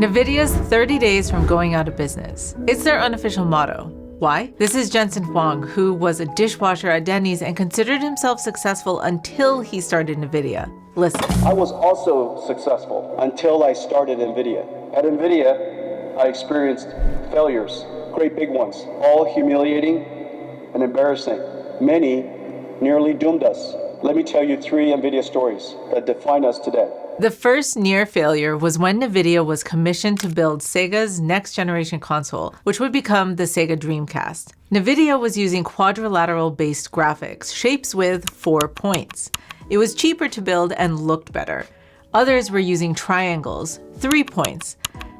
NVIDIA's 30 days from going out of business. It's their unofficial motto. Why? This is Jensen Huang, who was a dishwasher at Denny's and considered himself successful until he started NVIDIA. Listen. I was also successful until I started NVIDIA. At NVIDIA, I experienced failures, great big ones, all humiliating and embarrassing. Many nearly doomed us. Let me tell you 3 NVIDIA stories that define us today. The first near failure was when NVIDIA was commissioned to build Sega's next generation console, which would become the Sega Dreamcast. NVIDIA was using quadrilateral-based graphics, shapes with 4 points. It was cheaper to build and looked better. Others were using triangles, 3 points.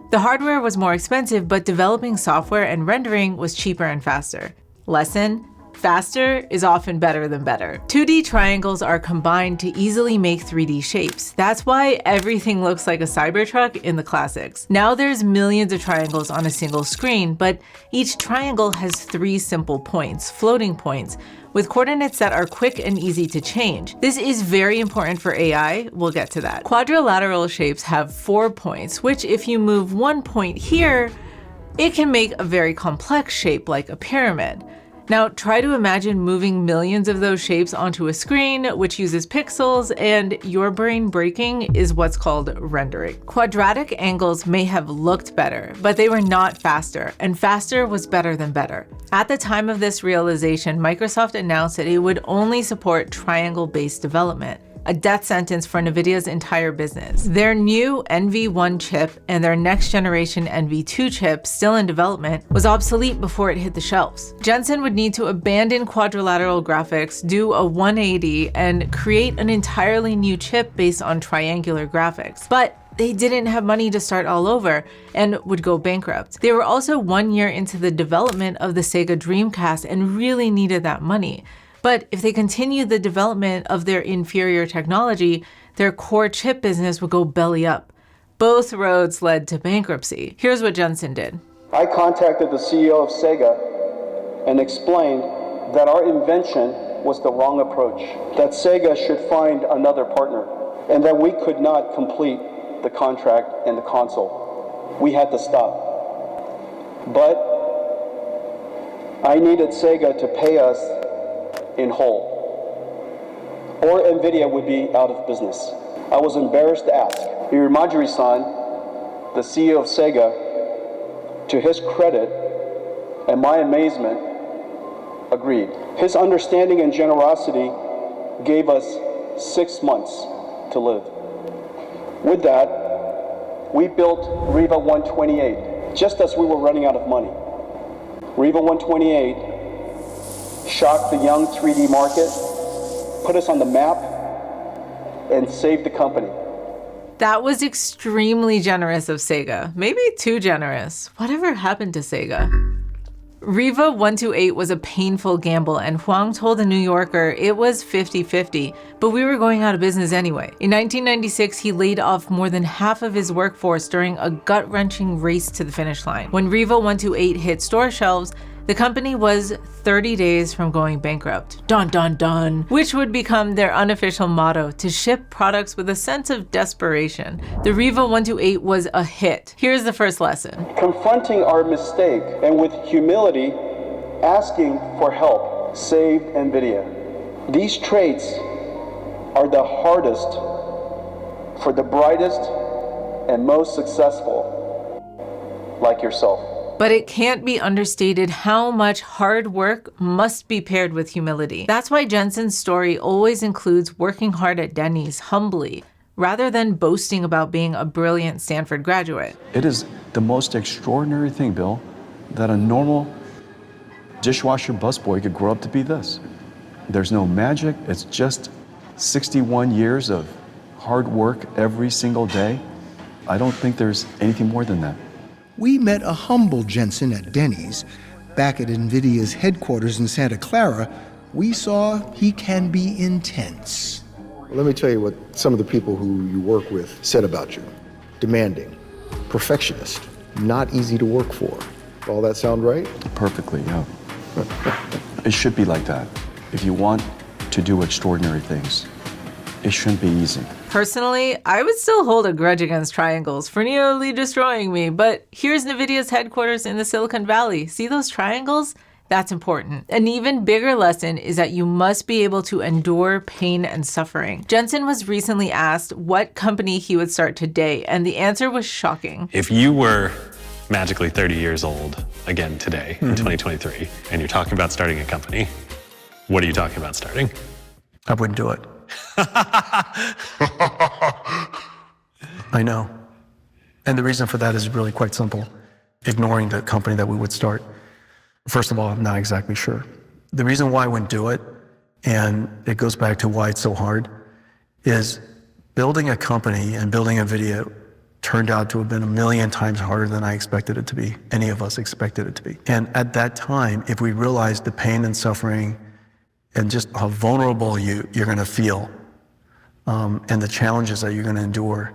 The hardware was more expensive, but developing software and rendering was cheaper and faster. Lesson: faster is often better than better. 2D triangles are combined to easily make 3D shapes. That's why everything looks like a Cybertruck in the classics. Now there's millions of triangles on a single screen, but each triangle has 3 simple points, floating points, with coordinates that are quick and easy to change. This is very important for AI, we'll get to that. Quadrilateral shapes have 4 points, which if you move 1 point here, it can make a very complex shape like a pyramid. Now try to imagine moving millions of those shapes onto a screen, which uses pixels, and your brain breaking is what's called rendering. Quadratic angles may have looked better, but they were not faster, and faster was better than better. At the time of this realization, Microsoft announced that it would only support triangle-based development, a death sentence for NVIDIA's entire business. Their new NV1 chip and their next generation NV2 chip, still in development, was obsolete before it hit the shelves. Jensen would need to abandon quadrilateral graphics, do a 180, and create an entirely new chip based on triangular graphics. But they didn't have money to start all over and would go bankrupt. They were also 1 year into the development of the Sega Dreamcast and really needed that money. But if they continued the development of their inferior technology, their core chip business would go belly up. Both roads led to bankruptcy. Here's what Jensen did. I contacted the CEO of Sega and explained that our invention was the wrong approach, that Sega should find another partner, and that we could not complete the contract and the console. We had to stop. But I needed Sega to pay us in whole, or NVIDIA would be out of business. I was embarrassed to ask. Irimajiri-san, the CEO of Sega, to his credit and my amazement, agreed. His understanding and generosity gave us 6 months to live. With that, we built Riva 128, just as we were running out of money. Riva 128 shocked the young 3D market, put us on the map, and saved the company. That was extremely generous of Sega. Maybe too generous. Whatever happened to Sega? Riva 128 was a painful gamble, and Huang told The New Yorker it was 50-50, but we were going out of business anyway. In 1996, he laid off more than half of his workforce during a gut-wrenching race to the finish line. When Riva 128 hit store shelves, the company was 30 days from going bankrupt. Dun dun dun. Which would become their unofficial motto, to ship products with a sense of desperation. The Riva 128 was a hit. Here's the first lesson. Confronting our mistake and with humility, asking for help saved NVIDIA. These traits are the hardest for the brightest and most successful, like yourself. But it can't be understated how much hard work must be paired with humility. That's why Jensen's story always includes working hard at Denny's humbly, rather than boasting about being a brilliant Stanford graduate. It is the most extraordinary thing, Bill, that a normal dishwasher busboy could grow up to be this. There's no magic, it's just 61 years of hard work every single day. I don't think there's anything more than that. We met a humble Jensen at Denny's. Back at NVIDIA's headquarters in Santa Clara, we saw he can be intense. Let me tell you what some of the people who you work with said about you. Demanding, perfectionist, not easy to work for. All that sound right? Perfectly, yeah. It should be like that. If you want to do extraordinary things, it shouldn't be easy. Personally, I would still hold a grudge against triangles for nearly destroying me, but here's NVIDIA's headquarters in the Silicon Valley. See those triangles? That's important. An even bigger lesson is that you must be able to endure pain and suffering. Jensen was recently asked what company he would start today, and the answer was shocking. If you were magically 30 years old again today in 2023, and you're talking about starting a company, what are you talking about starting? I wouldn't do it. I know. And the reason for that is really quite simple. Ignoring the company that we would start. First of all, I'm not exactly sure. The reason why I wouldn't do it, and it goes back to why it's so hard, is building a company and building a video turned out to have been 1,000,000 times harder than I expected it to be. Any of us expected it to be. And at that time, if we realized the pain and suffering and just how vulnerable you're going to feel, and the challenges that you're going to endure,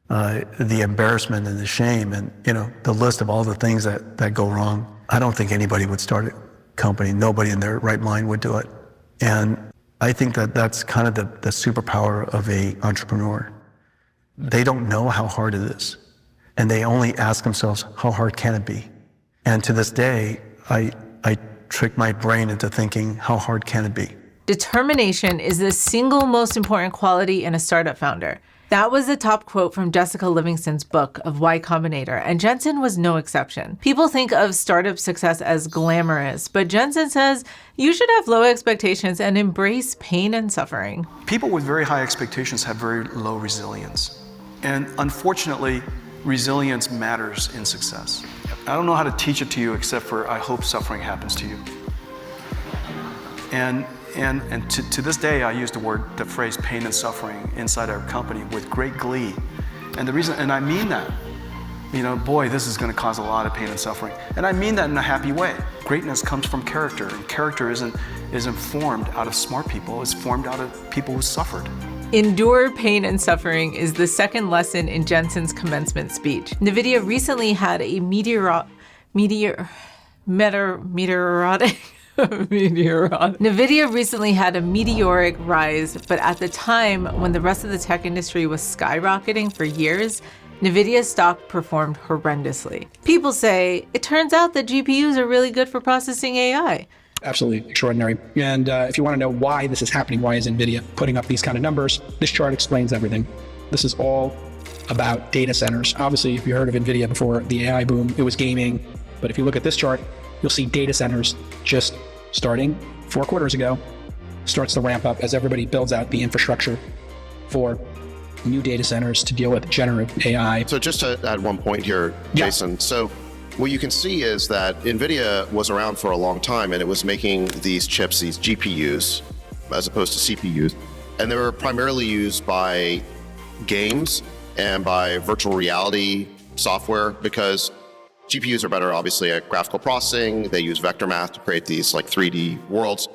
the embarrassment and the shame, and the list of all the things that go wrong, I don't think anybody would start a company. Nobody in their right mind would do it. And I think that that's kind of the superpower of an entrepreneur. They don't know how hard it is, and they only ask themselves, how hard can it be? And to this day, I trick my brain into thinking, how hard can it be? Determination is the single most important quality in a startup founder. That was the top quote from Jessica Livingston's book of Y Combinator, and Jensen was no exception. People think of startup success as glamorous, but Jensen says you should have low expectations and embrace pain and suffering. People with very high expectations have very low resilience. And unfortunately, resilience matters in success. I don't know how to teach it to you except for I hope suffering happens to you. And to this day, I use the phrase pain and suffering inside our company with great glee. And the reason, and I mean that, boy, this is going to cause a lot of pain and suffering. And I mean that in a happy way. Greatness comes from character, and character isn't formed out of smart people, it's formed out of people who suffered. Endure pain and suffering is the second lesson in Jensen's commencement speech. NVIDIA recently had a NVIDIA recently had a meteoric rise, but at the time when the rest of the tech industry was skyrocketing for years, NVIDIA's stock performed horrendously. People say, it turns out that GPUs are really good for processing AI. Absolutely extraordinary. And if you want to know why this is happening, why is NVIDIA putting up these kind of numbers, this chart explains everything. This is all about data centers. Obviously, if you heard of NVIDIA before the AI boom, it was gaming. But if you look at this chart, you'll see data centers just starting 4 quarters ago, starts to ramp up as everybody builds out the infrastructure for new data centers to deal with generative AI. So just to add one point here, Jason. So what you can see is that NVIDIA was around for a long time, and it was making these chips, these GPUs, as opposed to CPUs. And they were primarily used by games and by virtual reality software, because GPUs are better, obviously, at graphical processing. They use vector math to create these 3D worlds.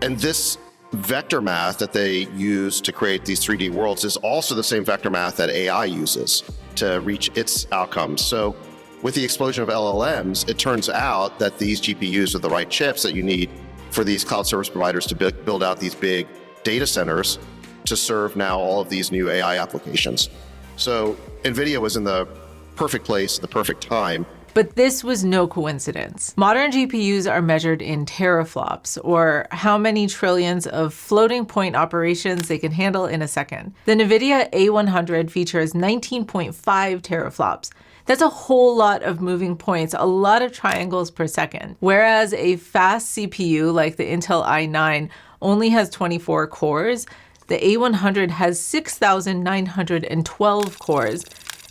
And this vector math that they use to create these 3D worlds is also the same vector math that AI uses to reach its outcomes. So with the explosion of LLMs, it turns out that these GPUs are the right chips that you need for these cloud service providers to build out these big data centers to serve now all of these new AI applications. So NVIDIA was in the perfect place, the perfect time. But this was no coincidence. Modern GPUs are measured in teraflops, or how many trillions of floating point operations they can handle in a second. The NVIDIA A100 features 19.5 teraflops. That's a whole lot of moving points, a lot of triangles per second. Whereas a fast CPU like the Intel i9 only has 24 cores, the A100 has 6,912 cores.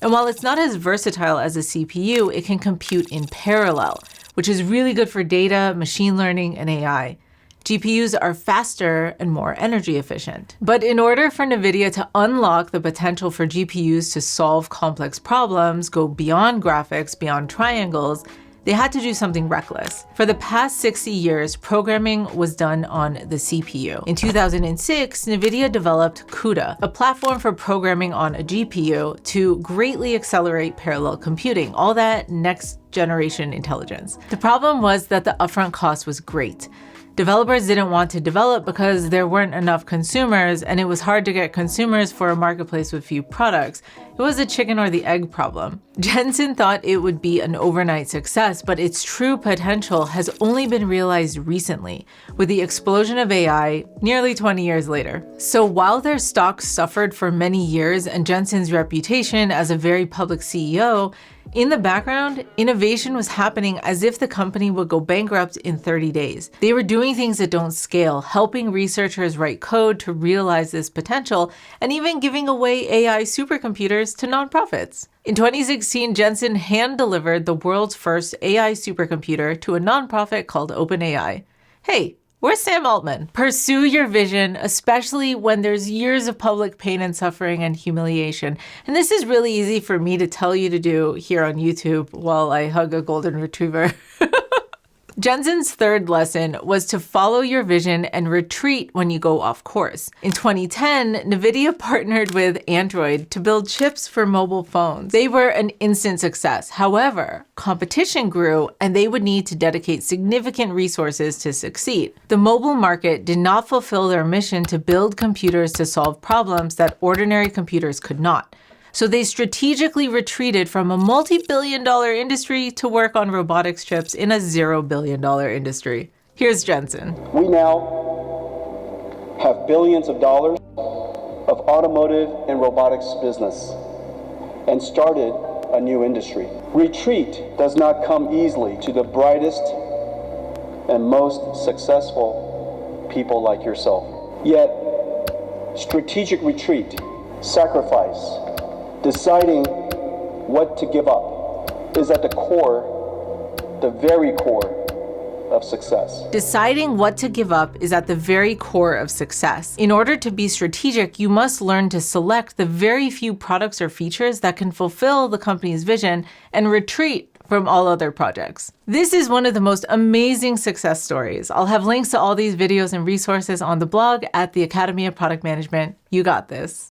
And while it's not as versatile as a CPU, it can compute in parallel, which is really good for data, machine learning, and AI. GPUs are faster and more energy efficient. But in order for NVIDIA to unlock the potential for GPUs to solve complex problems, go beyond graphics, beyond triangles, they had to do something reckless. For the past 60 years, programming was done on the CPU. In 2006, NVIDIA developed CUDA, a platform for programming on a GPU to greatly accelerate parallel computing, all that next generation intelligence. The problem was that the upfront cost was great. Developers didn't want to develop because there weren't enough consumers, and it was hard to get consumers for a marketplace with few products. It was a chicken or the egg problem. Jensen thought it would be an overnight success, but its true potential has only been realized recently, with the explosion of AI nearly 20 years later. So while their stock suffered for many years and Jensen's reputation as a very public CEO, in the background, innovation was happening as if the company would go bankrupt in 30 days. They were doing things that don't scale, helping researchers write code to realize this potential, and even giving away AI supercomputers to nonprofits. In 2016, Jensen hand-delivered the world's first AI supercomputer to a nonprofit called OpenAI. Hey, where's Sam Altman? Pursue your vision, especially when there's years of public pain and suffering and humiliation. And this is really easy for me to tell you to do here on YouTube while I hug a golden retriever. Jensen's third lesson was to follow your vision and retreat when you go off course. In 2010, NVIDIA partnered with Android to build chips for mobile phones. They were an instant success. However, competition grew and they would need to dedicate significant resources to succeed. The mobile market did not fulfill their mission to build computers to solve problems that ordinary computers could not. So they strategically retreated from a multi-billion-dollar industry to work on robotics chips in a $0 billion industry. Here's Jensen. We now have billions of dollars of automotive and robotics business and started a new industry. Retreat does not come easily to the brightest and most successful people like yourself. Yet, strategic retreat, sacrifice, deciding what to give up is at the core, the very core of success. Deciding what to give up is at the very core of success. In order to be strategic, you must learn to select the very few products or features that can fulfill the company's vision and retreat from all other projects. This is one of the most amazing success stories. I'll have links to all these videos and resources on the blog at the Academy of Product Management. You got this.